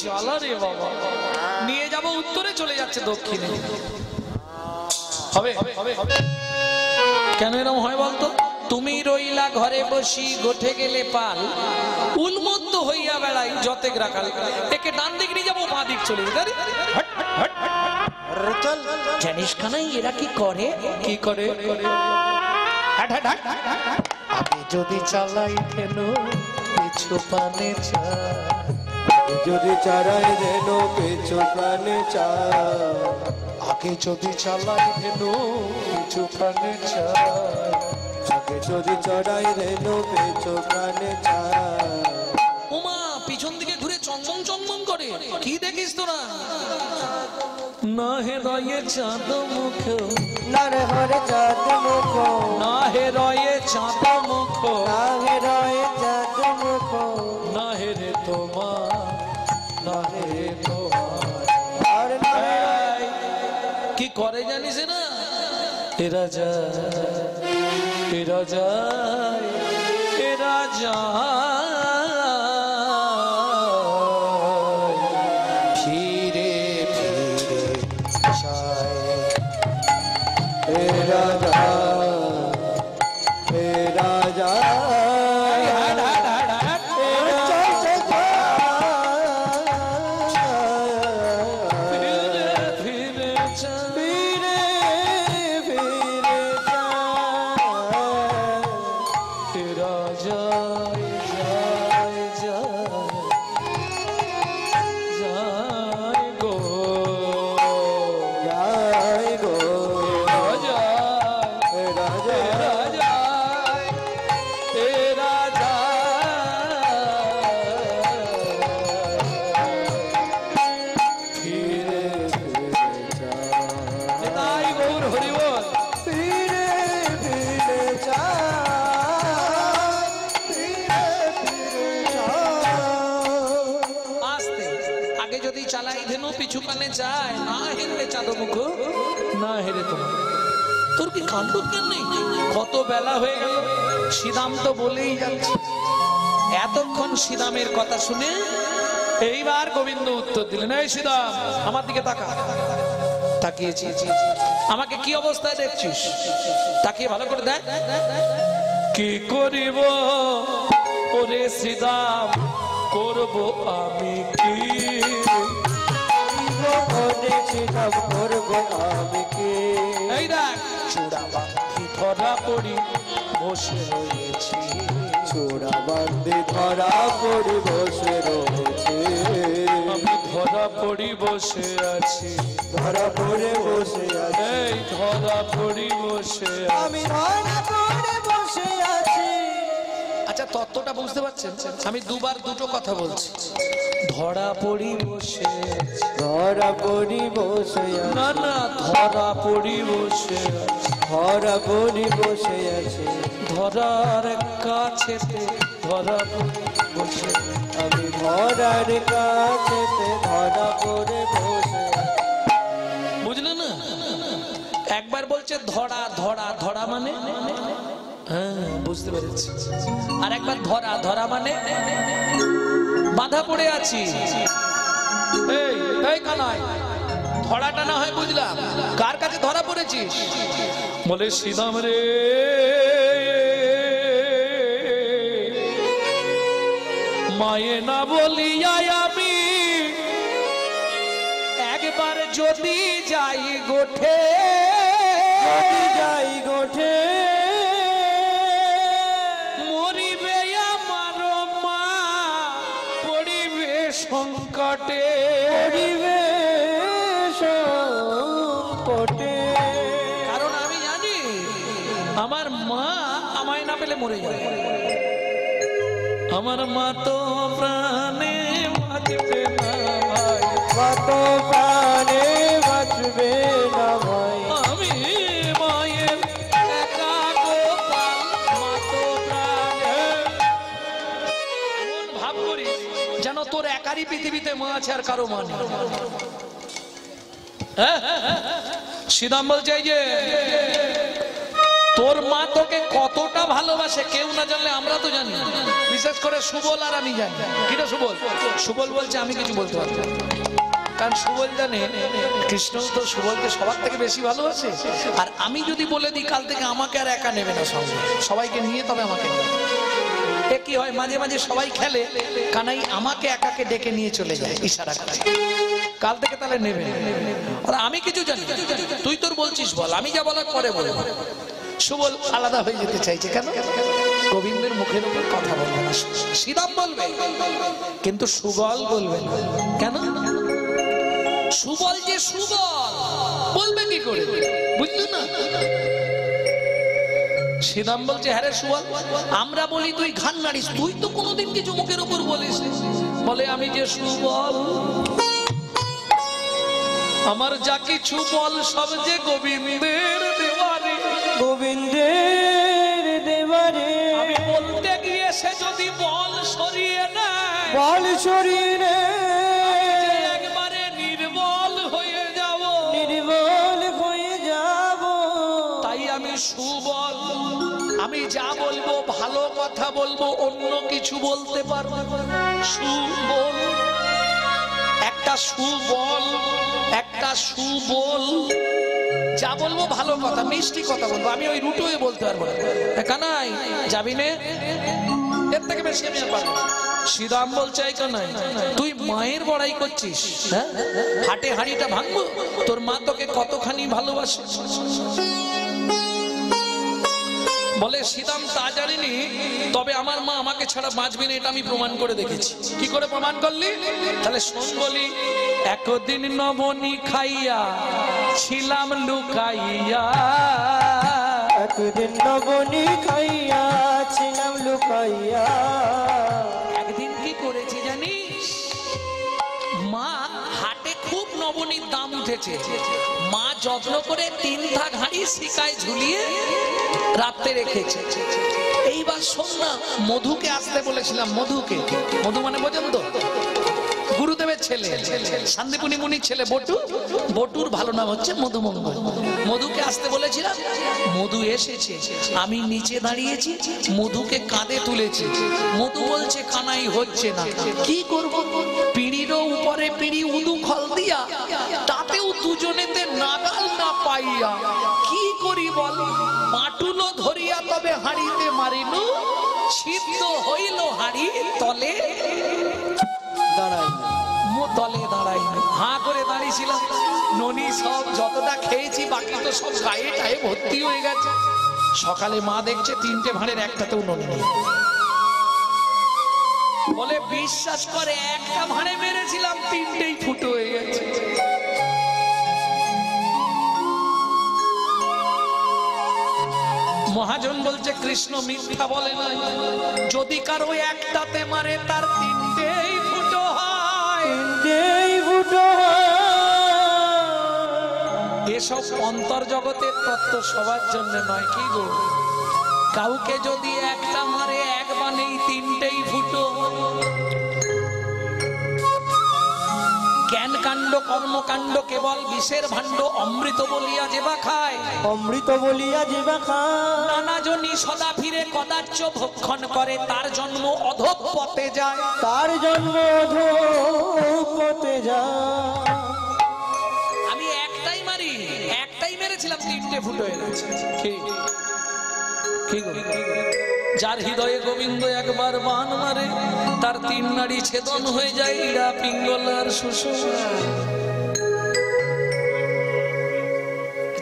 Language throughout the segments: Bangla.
জ্বালা রে বাবা, নিয়ে যাব উত্তরে, চলে যাচ্ছে দক্ষিণে। হবে কেন এরকম হয় বলতো? তুমি রইলা ঘরে বসি, গোঠে গেলে পাল, উন্মত্ত হইয়া বেড়াই যতেক রাখাল। একে ডান দিক নিয়ে যাবো, বাঁ দিক চলে যাবে। জানিস কানাই এরা কি করে? কি করে? আগে যদি চালাই কেন পিছু পানে যদি চারাই দেন পেছু প্রাণে চায়, আগে যদি চালাই কেন পিছু পানে আগে যদি চড়াই দেন পেছু প্রাণে চায়। ওমা পিছন দিকে ঘুরে চমচম চমচম করে, কি দেখিস তোরা? না হে রয়ে চাঁদ মুখ, না রে হরে চাঁদ মুখ, না হে রয়ে চাঁদ মুখ, না হে রয়ে চাঁদ মুখ, না হে রে তোমার, না হে রে তোমার। আর এই, কি করে জানিস না? এরা যায়, এরা যায়, এরা যায়, ফিরে ফিরে যায়। হে রাজা, হে রাজা, ফিরে ফিরে যায়, ফিরে ফিরে যায়। এরা যায়, যায়, যায়, যায় গো, জয় গো যায়, হে রাজা, এরা যায়, এরা যায়, ফিরে ফিরে যায়। তাই গৌর হরি বল। ফিরে ফিরে যায়, ফিরে ফিরে যায়। আস্তে আগে যদি চালাই ধেনু পিছু কানে যায়, না হেরবে চাঁদ মুখ, না হেরে তোমার। তোর কি কাণ্ড কেন নেই? কত বেলা হয়ে গেল, শ্রীরাম তো বলেই যাচ্ছে। এতক্ষণ শ্রীরামের কথা শুনে এইবার গোবিন্দ উত্তর দিলেন, এই শ্রীরাম আমার দিকে তাকা। তাকিয়েছি, আমাকে কি অবস্থায় দেখছিস? তাকিয়ে ভালো করে দেখ। কি করিব ওরে শ্রীরাম, করব আমি কি? বলেছিলাম করব আমি কি? এই দেখ চূড়া বাঁধি ধরা পড়ি বসে রয়েছি, চূড়া বান্ধি ধরা পড়ি বসে রয়েছে, আমি ধরা পড়ি বসে আছি, ধরা পড়ে বসে আছি, এই ধরা পড়ি বসে আছি। আমি ধরা পড়ে বসে আছি। আচ্ছা তত্ত্বটা বুঝতে পারছেন? আমি দুবার দুটো কথা বলছি। ধরা পড়ি বসে আছি, ধরা পড়ি বসে আছি, না না ধরা পড়ি বসে আছি, ধরা পড়ি বসে আছি, ধরার কাছেতে ধরা পড়ি বসে আছি। আমি ধরার কাছে ধরা পড়ে বসে আছি। বুঝলে না? একবার বলছে ধরা ধরা ধরা মানে, হ্যাঁ বুঝতে পেরেছি। আর একবার ধরা ধরা মানে বাধা পড়ে আছি। এই এই কানাই, ধরাটা না হয় বুঝলাম, কার কাছে ধরা পড়েছিস? বলে শ্রীরাম রে, মায়ে না বলিয়া আমি একবার যদি যাই গোঠে, যদি যাই গোঠে, মরিবে আমার মা, পড়িবে সংকটে, পড়িবে সংকটে। কারণ আমি জানি আমার মা আমায় না পেলে মরে যাবে। আমার মা তো প্রাণে বাঁচবে না ভাই, কত প্রাণে বাঁচবে না ভাই। আমি মায়ের একা গোপাল, মা তো প্রাণে। এমন ভাব করিস যেন তোর একারই পৃথিবীতে মা আছে, আর কারো মা নেই। শ্রীরাম বলছে এই যে তোর মা তোকে কতটা ভালোবাসে কেউ না জানলে আমরা তো জানি, বিশেষ করে সুবল আর আমি জানি। কিটা সুবল? সুবল বলছে আমি কিছু বলতে পারবো না, কারণ সুবল জানে কৃষ্ণ তো সুবলকে সবার থেকে বেশি ভালোবাসে। আর আমি যদি বলে দিই কাল থেকে আমাকে আর একা নেবে না, সঙ্গে সবাইকে নিয়ে তবে আমাকে নেবে। এ কি হয়, মাঝে মাঝে সবাই খেলে, কানাই আমাকে একাকে ডেকে নিয়ে চলে যায় ইশারা করে, কাল থেকে তাহলে নেবে। আর আমি কিছু জানি, তুই তোর বলছিস বল, আমি যা বলার পরে বলবো। সুবল আলাদা হয়ে যেতে চাইছে কেন? গোবিন্দের মুখের উপর কথা বলবে না, শ্রীরাম বলবে কিন্তু সুবল বলবে না। কেন? সুবল যে সুবল বলবে কি করে, বুঝলি না? শ্রীরাম বলছে হ্যাঁ রে সুবল, আমরা বলি তুই ঘান নাড়িস, তুই তো কোনোদিন কিছু মুখের উপর বলিস। বলে আমি যে সুবল, আমার যা কিছু বল সব যে গোবিন্দের দেওয়ারে, গোবিন্দের দেবারে। আমি বলতে গিয়ে সে যদি বল সরিয়ে নেয়, বল সরিয়ে নে, একবারে নির্বল হয়ে যাব, নির্বল হয়ে যাব। তাই আমি সুবল, আমি যা বলবো ভালো কথা বলবো, অন্য কিছু বলতে পারবো না। সুবল, একটা সুবল, একটা সুবল, যা বলবো ভালো কথা মিষ্টি কথা বলবো, আমি ওই রুটোয় বলতে পারবো না। কানাই যাবি নে, এর থেকে বেশি আমি আর পারবো না। শ্রীরাম বলছে এই কানাই তুই মায়ের বড়াই করছিস, হ্যাঁ? হাটে হাঁড়িটা ভাঙবো, তোর মা তোকে কতখানি ভালোবাসে। বলে শ্রীরাম তা জানিনি, তবে আমার মা আমাকে ছাড়া বাঁচবে না, এটা আমি প্রমাণ করে দেখেছি। কি করে প্রমাণ করলি? তাহলে শোন বলি। একদিন নবনী খাইয়া ছিলাম লুকাইয়া, একদিন নবনী খাইয়া ছিলাম লুকাইয়া। একদিন কি করেছি জানিস? মা হাটে খুব নবনীর দাম উঠেছে, মা যত্ন করে 3 ভাগ হাঁড়ি শিকায় ঝুলিয়ে রাতে রেখেছে। এইবার শোন না, মধুকে আসতে বলেছিলাম, মধুকে, মধু মানে বোঝেন তো, গুরুদেবের ছেলে, শান্তিপুনি মুনির ছেলে বটু, বটুর ভালো নাম হচ্ছে মধুমঙ্গল। মধুকে আসতে বলেছিলাম, মধু এসেছে, আমি নিচে দাঁড়িয়েছি, মধুকে কাঁধে তুলেছি। মধু বলছে কানাই হচ্ছে না, কি করব? পিঁড়িরও উপরে পিঁড়ি উদু খল দিয়া, তাতেও দুজনেতে নাগাল না পাইয়া, কি করি বল? পাটুলো ধরিয়া তবে হাঁড়িতে মারিলু, সিদ্ধ হইল হাঁড়ি তলে দাঁড়াই তলে দাঁড়াই, হাঁ করে দাঁড়িয়েছিলাম। ননি সব যতটা খেয়েছি বাকি তো সব গায়ে টায়ে ভর্তি হয়ে গেছে। সকালে মা দেখছে 3টে ভাঁড়ের একটাতেও ননি নেই। বলে বিশ্বাস করে একটা ভাঁড়ে মেরেছিলাম, 3টেই ফুটো হয়ে গেছে। মহাজন বলছে কৃষ্ণ মিথ্যা বলে না, যদি কারো একটাতে মারে তার 3টেই ফুটো হয়। এসব অন্তর্জগতের তত্ত্ব সবার জন্য নয়, কি গো? কাউকে যদি একটা মারে এক বানেই 3টেই ফুটো। জ্ঞান কাণ্ড কর্মকাণ্ড কেবল বিষের ভাণ্ড, অমৃত বলিয়া যেবা খায়, অমৃত বলিয়া যেবা খায়। নানা জনি সদা ফিরে কদাচ ভক্ষণ করে, তার জন্ম অধঃপথে যায়, তার জন্ম অধঃপথে যায়। আমি একটাই মারি, একটাই মেরেছিলাম, 3টে ফুটো হয়ে গেছে। কি গো? যার হৃদয়ে গোবিন্দ একবার বান মারে, তার 3 নাড়ি ছেদন হয়ে যায়, ইড়া পিঙ্গল আর সুষমা।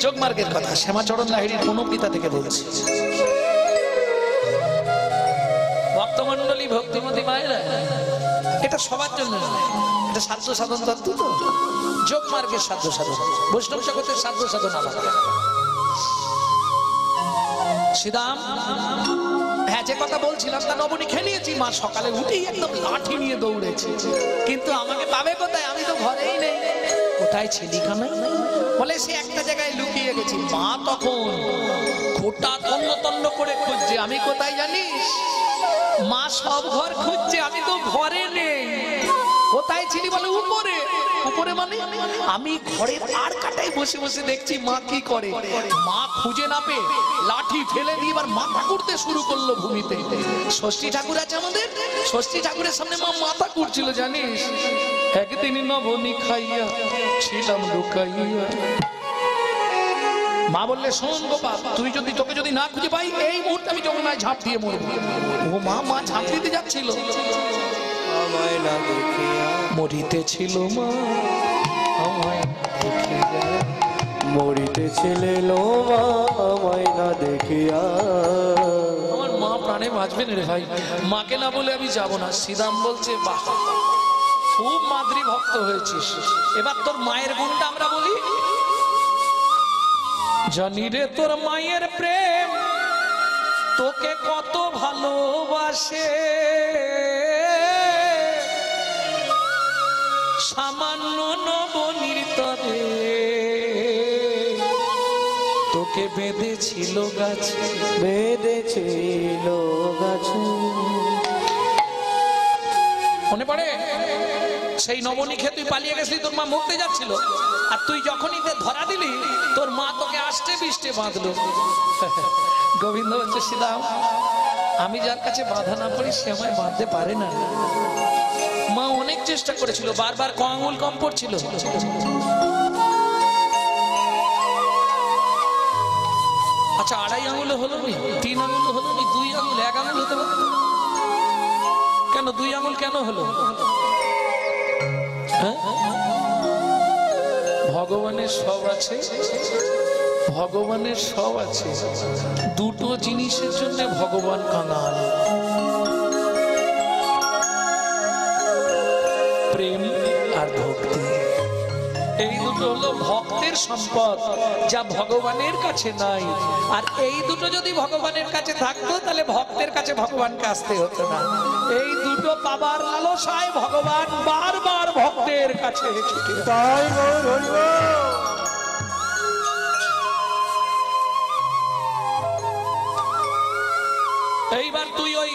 যোগমার্গের কথা শ্যামাচরণ লাহিড়ীর কোন পিতা থেকে বলছি। ভক্তমন্ডলী, ভক্তিমতী মায়েরা, এটা সবার জন্য নয়, এটা সাধ্য সাধন তত্ত্ব। তো যোগমার্গের সাধ্য সাধন, বৈষ্ণব জগতের সাধ্য সাধন আলাদা। শ্রীরাম, হ্যাঁ যে কথা বলছিলাম, তা নবনী খেলিয়েছি। মা সকালে উঠেই একদম লাঠি নিয়ে দৌড়েছে, কিন্তু আমাকে পাবে কোথায়? আমি তো ঘরেই নেই। কোথায় ছিলি কানাই? বলে সে একটা জায়গায় লুকিয়ে গেছি। মা তখন গোটা তন্ন তন্ন করে খুঁজছে, আমি কোথায় জানিস? মা সব ঘর খুঁজছে, আমি তো ঘরে নেই। কোথায় ছিলি বলে উপরে। উপরে মানে আমি ঘরের আর কাটাই বসে বসে দেখছি মা কি করে। মা খুঁজে না পেয়ে লাঠি ফেলে দিয়ে এবার মাথা কুড়তে শুরু করলো ভূমিতে। ষষ্ঠী ঠাকুর আছে আমাদের, ষষ্ঠী ঠাকুরের সামনে মা মাথা কুড়ছিল জানিস। একদিন নবনী খাইয়া ছিলাম লুকাইয়া। মা বললে শোন গোপাল, তুই যদি তোকে যদি না খুঁজে পাই এই মুহূর্তে আমি যমুনায় ঝাঁপ দিয়ে মরবো। ও মা মা ঝাঁপ দিতে যাচ্ছিল, আমায় না দেখিয়া মরিতে ছিল মা আমায় দেখিয়া। মরিতে ছিলে লো মা আমায় না দেখিয়া। আমার মা প্রাণে বাঁচবেন রে ভাই, মাকে না বলে আমি যাব না। শ্রীরাম বলছে বাহ, খুব মাদ্রি ভক্ত হয়েছিস, এবার তোর মায়ের গুণটা আমরা বলি। জানি রে তোর মায়ের প্রেম তোকে কত ভালোবাসে, সামান্য নবনীর তরে তোকে বেঁধেছিল গাছে। বেঁধেছিল গাছে। মনে পড়ে সেই নবনী খেয়ে তুই পালিয়ে গেছিলি, তোর মা মরতে যাচ্ছিল, আর তুই যখনই ধরা দিলি তোর মা তোকে আষ্টে বিষ্টে বাঁধলো। গোবিন্দ বলছে শ্রীরাম, আমি যার কাছে বাঁধা না পড়ি সে আমায় বাঁধতে পারে না। মা অনেক চেষ্টা করেছিল, বারবার ক আঙুল কম পড়ছিল। আচ্ছা আড়াই আঙুল হলো নি, 3 আঙুল হলো নি, 2 আঙুল, 1 আঙুল হতে পারে কেন? 2 আঙুল কেন হলো? ভগবানের সব আছে, ভগবানের সব আছে, দুটো জিনিসের জন্য ভগবান কাঙাল, প্রেম আর ভক্তি। এই দুটো হলো ভক্তের সম্পদ, যা ভগবানের কাছে নাই। আর এই দুটো যদি ভগবানের কাছে থাকতো তাহলে ভক্তের কাছে ভগবানকে আসতে হতো না। এই দুটো পাবার লালসায় ভগবান বারবার ভক্তের কাছে ছুটে। তাই এইবার তুই ওই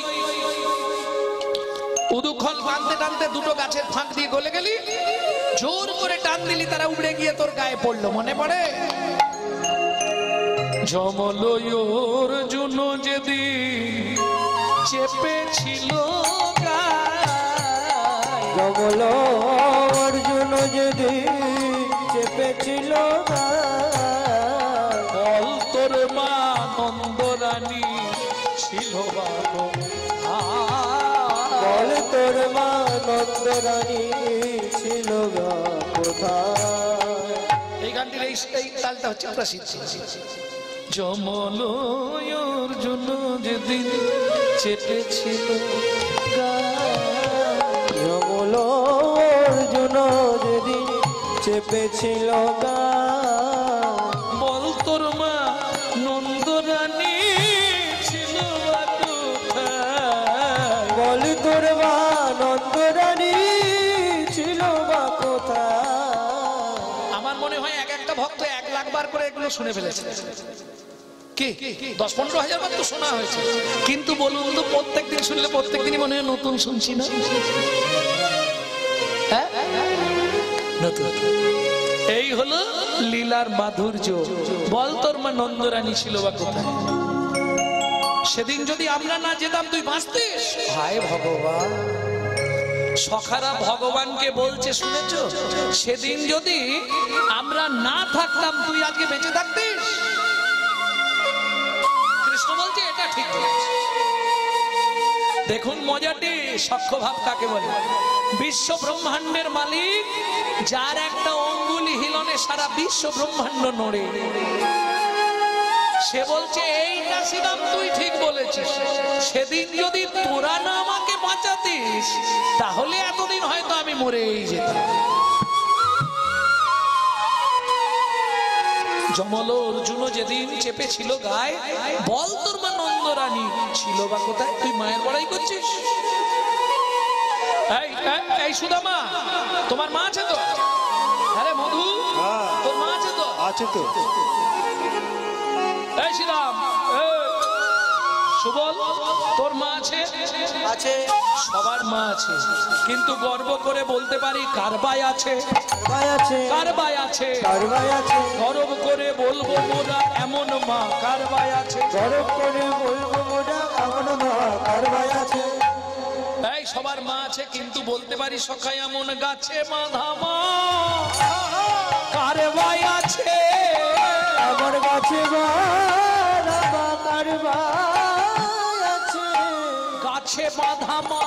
উদুখল টানতে টানতে দুটো গাছের ফাঁক দিয়ে গলে গেলি, জোর করে টান দিলি, তারা উড়ে গিয়ে তোর গায়ে পড়লো। মনে পড়ে যমলয়োর জুন যেদিন চেপেছিল যমল অর্জুন যেদিন চেপেছিল বল তোর মা নন্দরানী ছিল বাবু, বল তোর মা নন্দরানী ছিল কোথায়। এই গানটির এই তালটা হচ্ছে প্রসিদ্ধ। যমলয়োর জন্য যেদিন চেপেছিল যমল অর্জুন যেদিন চেপেছিল বল তোর মা নন্দরানী ছিল কোথায়, বল তোর মা নন্দরানী ছিল বা কোথায়। আমার মনে হয় এক একটা ভক্ত 1 লাখ বার করে এগুলো শুনে ফেলেছে। কি 10-15 হাজার বার তো শোনা হয়েছে, কিন্তু বলুন তো প্রত্যেকদিন শুনলে প্রত্যেকদিনই মনে হয় নতুন শুনছি না? হ্যাঁ নতুন। এই হলো লীলার মাধুর্য। বল তোর মা নন্দরানী ছিল বা কোথায়। সেদিন যদি আমরা না যেতাম তুই বাঁচতিস? হায় ভগবান, সখারা ভগবানকে বলছে শুনেছ, সেদিন যদি আমরা না থাকতাম তুই আজকে বেঁচে থাকতিস? কৃষ্ণ বলছে এটা ঠিক বলেছে। দেখুন মজাটি, সখ্যভাব কাকে বলে? বিশ্ব ব্রহ্মাণ্ডের মালিক, যার একটা অঙ্গুলি হিলনে সারা বিশ্ব ব্রহ্মাণ্ড নড়ে, সে বলছে এইটা শ্রীরাম তুই ঠিক বলেছিস, সেদিন যদি তোরা না আমাকে বাঁচাতিস তাহলে এতদিন হয়তো আমি মরেই যেতাম। যমল অর্জুন যেদিন চেপেছিল গায়ে, বল তোর মা নন্দরানী ছিল বা কোথায়। তুই মায়ের বড়াই করছিস? এই সুদামা, তোমার মা আছে তো? আরে মধু, তোর মা আছে তো? আছে তো। এই শ্রীরাম, সুবল, তোর মা আছে? আছে। সবার মা আছে, কিন্তু গর্ব করে বলতে পারি কার ভাই আছে? ভাই আছে। কার ভাই আছে? কার ভাই আছে? গর্ব করে বলবো মোরা এমন মা কার ভাই আছে? গর্ব করে বলবো মোরা এমন মা কার ভাই আছে? এই সবার মা আছে, কিন্তু বলতে পারি সখাই এমন গাছে বাঁধা মা কার ভাই আছে? আমার গাছে বাঁধা মা কার ভাই আছে? গাছে বাঁধা মা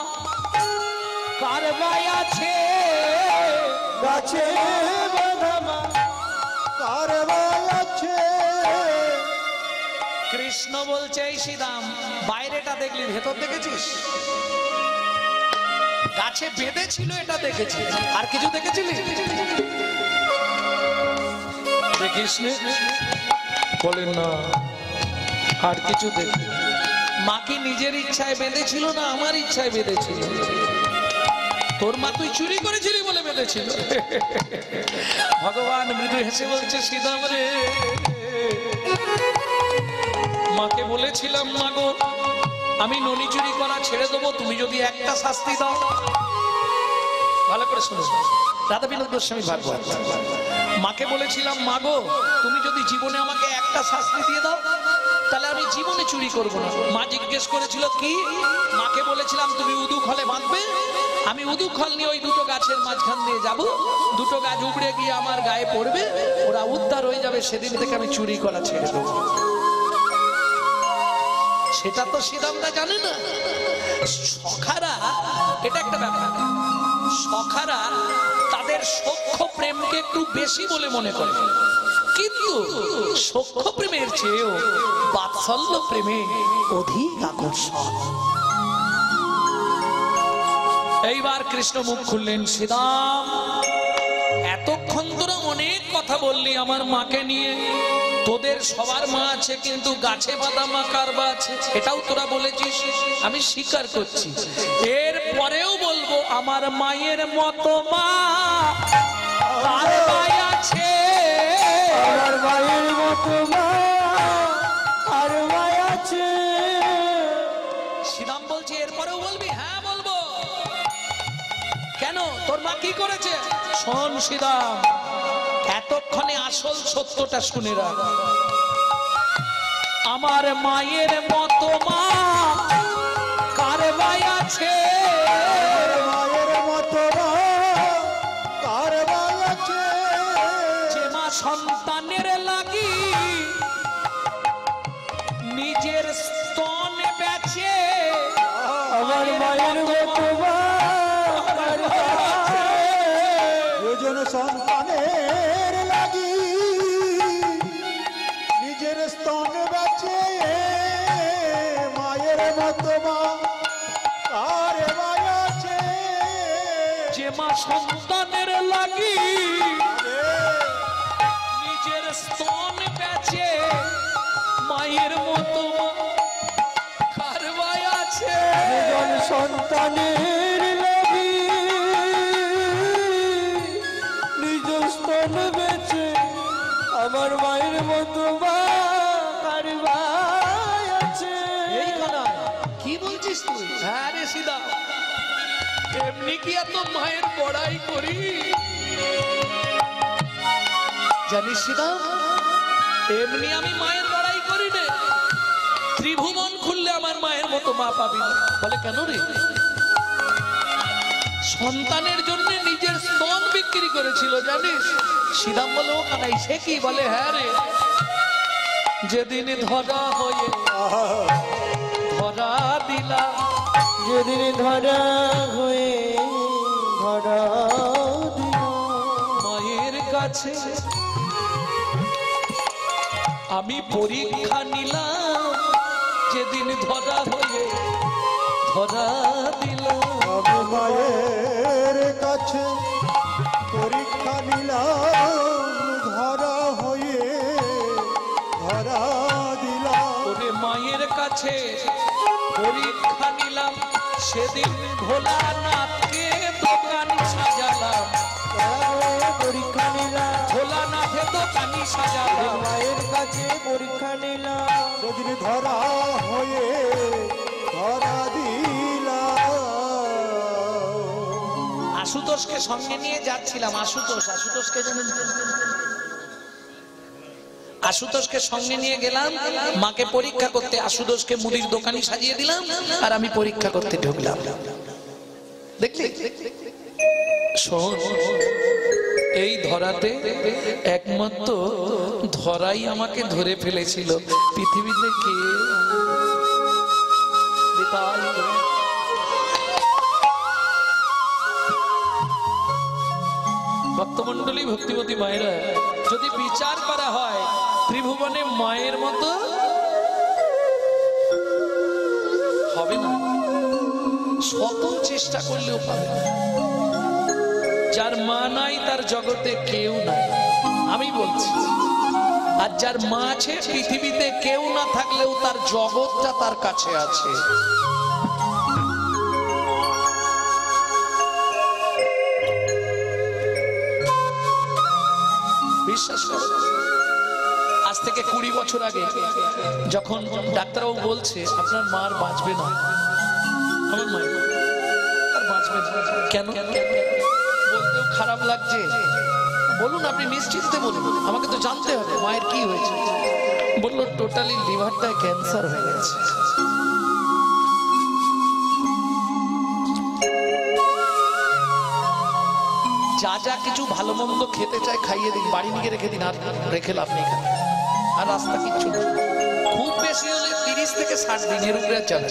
কার ভাই আছে? গাছে বাঁধা মা কার ভাই আছে? কৃষ্ণ বলছে এই শ্রীরাম, বাইরেটা দেখলি, ভেতর দেখেছিস? গাছে বেঁধে ছিল এটা দেখেছি, আর কিছু দেখেছিলি? দেখিস নে? বলেন না, আর কিছু দেখি? মা কি নিজের ইচ্ছায় বেঁধেছিল না আমার ইচ্ছায় বেঁধেছিল? তোর মা তুই চুরি করেছিলি বলে বেঁধেছিল। ভগবান মৃদু হেসে বলছে শ্রীরাম রে, মাকে বলেছিলাম মা গো আমি ননি চুরি করা ছেড়ে দেবো, তুমি যদি একটা শাস্তি দাও। ভালো করে শুনো, রাধা বিনোদ গোস্বামী ভাগবত। মাকে বলেছিলাম মা গো তুমি যদি জীবনে আমাকে একটা শাস্তি দিয়ে দাও তাহলে আমি জীবনে চুরি করবো না। মা জিজ্ঞেস করেছিল কি? মাকে বলেছিলাম তুমি উদু খলে বাঁধবে, আমি উদু খল নিয়ে ওই দুটো গাছের মাঝখান দিয়ে যাব, দুটো গাছ উপড়ে গিয়ে আমার গায়ে পড়বে, ওরা উদ্ধার হয়ে যাবে, সেদিন থেকে আমি চুরি করা ছেড়ে দেবো। সেটা তো শ্রীরামরা জানে না। সখারা, এটা একটা ব্যাপার, সখারা তাদের সখ্য প্রেমকে একটু বেশি বলে মনে করে, কিন্তু সখ্য প্রেমের চেয়েও বাৎসল্য প্রেমে অধিক আকর্ষণ। এইবার কৃষ্ণ মুখ খুললেন, শ্রীরাম এতক্ষণ তোরা অনেক কথা বললি আমার মাকে নিয়ে, তোদের সবার মা আছে কিন্তু গাছে বাঁধা মা কার বা আছে এটাও তোরা বলেছিস, আমি স্বীকার করছি। এর পরেও বলবো আমার মায়ের মতো মা কার ভাই আছে? আমার মায়ের মতো মা কার ভাই আছে? শ্রীরাম বলছি এরপরেও বলবি? হ্যাঁ বলবো। কেন, তোর মা কি করেছে? শোন শ্রীরাম, এতক্ষণে আসল সত্যটা শুনে রাখ। আমার মায়ের মতো মা কার ভাই আছে? মায়ের মতো মা কার ভাই আছে? যে মা সন্তানের লাগি নিজের স্তন বেচে। আমার মায়ের মতো মা কার ভাই আছে? দুজন সন্তানের লাগি নিজের স্তন বেচে। মায়ের মতো মা কার ভাই আছে? যে মা সন্তানের লাগি নিজের স্তন বেচে, মায়ের মতো মা কার ভাই আছে? দুজন সন্তানের লাগি নিজ স্তন বেচে, আমার মায়ের মতো মা কার ভাই আছে? এই কানাই, কি বলছিস তুই? হ্যাঁ রে সিদা, এমনি কি এত মায়ের বড়াই করি? জানিস সিদা, এমনি আমি মায়ের বড়াই করি রে। ত্রিভুবন খুললে আমার মায়ের মতো মা পাবি না। বলে কেন রে? সন্তানের জন্য নিজের স্তন বিক্রি করেছিল জানিস? শ্রীরাম বলে ও কানাই সে কি? বলে হ্যাঁ রে, যেদিন ধরা হয়ে ধরা দিলা, যেদিন ধরা হয়ে ধরা দিল মায়ের কাছে আমি পরীক্ষা নিলাম, যেদিন ধরা হয়ে ধরা দিলাম। আমি মায়ের কাছে পরীক্ষা নিলাম, ধরা হয়ে ধরা দিলাম। ওরে মায়ের কাছে পরীক্ষা নিলাম, সেদিন ভোলানাথকে দোকান সাজালাম। পরীক্ষা নিলাম, ভোলানাথে দোকানি সাজালাম। মায়ের কাছে পরীক্ষা নিলাম, সেদিন ধরা হয়ে আশুতোষকে সঙ্গে নিয়ে যাচ্ছিলাম। আশুতোষকে জানেন? আশুতোষকে সঙ্গে নিয়ে গেলাম মাকে পরীক্ষা করতে। আশুতোষকে মুদির দোকানে সাজিয়ে দিলাম আর আমি পরীক্ষা করতে ঢুকলাম। দেখলি? শোন, এই ধরাতে একমাত্র ধরাই আমাকে ধরে ফেলেছিল, পৃথিবীতে কে ভক্তমন্ডলী, ভক্তিমতী মায়েরা, যদি বিচার করা হয় ত্রিভুবনে মায়ের মতো হবে না, শত চেষ্টা করলেও পাবে না। যার মা নাই তার জগতে কেউ নাই, আমি বলছি। আর যার মা আছে, পৃথিবীতে কেউ না থাকলেও তার জগৎটা তার কাছে আছে। বিশ্বাস করো, আজ থেকে 20 বছর আগে যখন ডাক্তারবাবু বলছে আপনার মা আর বাঁচবে না, আমার মা আর বাঁচবে না, কেন বলতেও খারাপ লাগছে। বলুন, আপনি নিশ্চিন্তে বলুন, আমাকে তো জানতে হবে মায়ের কি হয়েছে। বললো টোটালি লিভারটায় ক্যান্সার হয়ে গেছে। যা যা কিছু ভালো মন্দ খেতে চায় খাইয়ে দিন, বাড়ি নিয়ে রেখে দিন, আর রেখে লাভ নেই। আর রাস্তা কিচ্ছু নেই, খুব বেশি হলে 30 থেকে 60 দিনের উপরে চলে।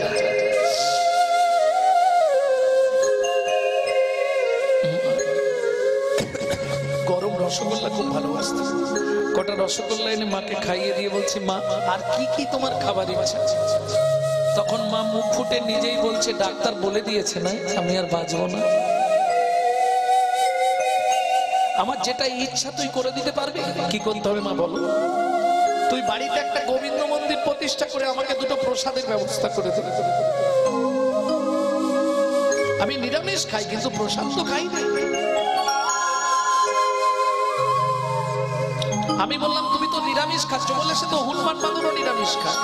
গরম রসগোল্লা খুব ভালোবাসত, কটা রসগোল্লা এনে মাকে খাইয়ে দিয়ে বলছি, মা আর কি কি তোমার খাবার ইচ্ছা? তখন মা মুখ ফুটে নিজেই বলছে, ডাক্তার বলে দিয়েছে না আমি আর বাঁচবো না, আমার যেটা ইচ্ছা তুই করে দিতে পারবি। কি করতে হবে মা বলো? তুই বাড়িতে একটা গোবিন্দ মন্দির প্রতিষ্ঠা করে আমাকে দুটো প্রসাদের ব্যবস্থা করে দে। আমি নিরামিষ খাই, কিন্তু প্রসাদ তো খাই না। আমি বললাম তুমি তো নিরামিষ খাচ্ছ, বলে সে তো হনুমান বাঁদরও নিরামিষ খায়,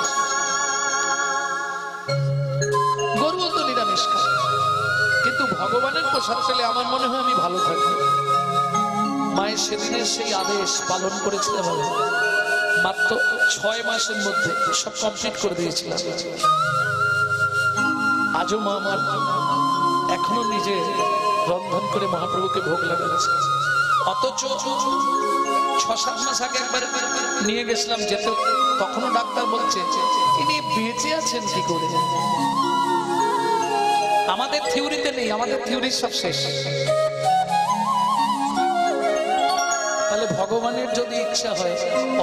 গরুও তো নিরামিষ খায়, কিন্তু ভগবানের প্রসাদ পেলে আমার মনে হয় আমি ভালো থাকবো। মায়ের সেদিনের সেই আদেশ পালন করেছিলাম, মাত্র 6 মাসের মধ্যে সব কমপ্লিট করে দিয়েছিলাম। আজও মা আমার এখনো নিজে রন্ধন করে মহাপ্রভুকে ভোগ লাগাচ্ছে। অথচ 6-7 মাস আগে একবার নিয়ে গেছিলাম যেতে, তখনও ডাক্তার বলছে তিনি বেঁচে আছেন কি করে। আমাদের থিওরিতে নেই, আমাদের থিওরি সব শেষ। তাহলে ভগবানের যদি ইচ্ছা হয়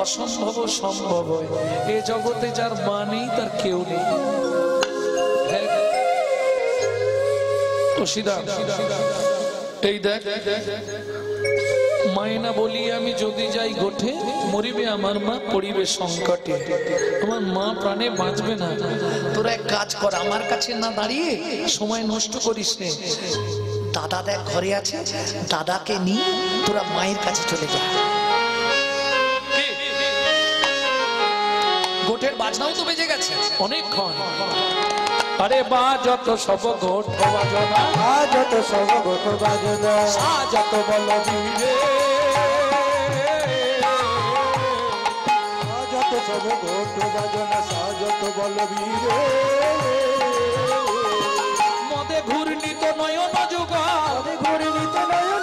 অসম্ভব সম্ভব হয়। এ জগতে যার মা নেই তার কেউ নেই। এই দেখ, মায়না বলি আমি যদি যাই গোঠে, মরিবে আমার মা পড়িবে সংকটে। আমার মা প্রাণে বাঁচবে না। তোরা এক কাজ কর, আমার কাছে না দাঁড়িয়ে সময় নষ্ট করিস নে। দাদা দেখ ঘরে আছে, দাদাকে নিয়ে তোরা মায়ের কাছে চলে যা। গোঠের বাজনাও তো বেজে গেছে অনেকক্ষণ। আরে বাজত সব গোঠ বাজনা, বাজত সব গোঠ বাজনা, সাজত বলবীরে, বাজত সব গোঠ বাজনা, সাজত বলবীরে। মদে ঘূর্ণিত নয়ন যুগল, মদে ঘূর্ণিত নয়ন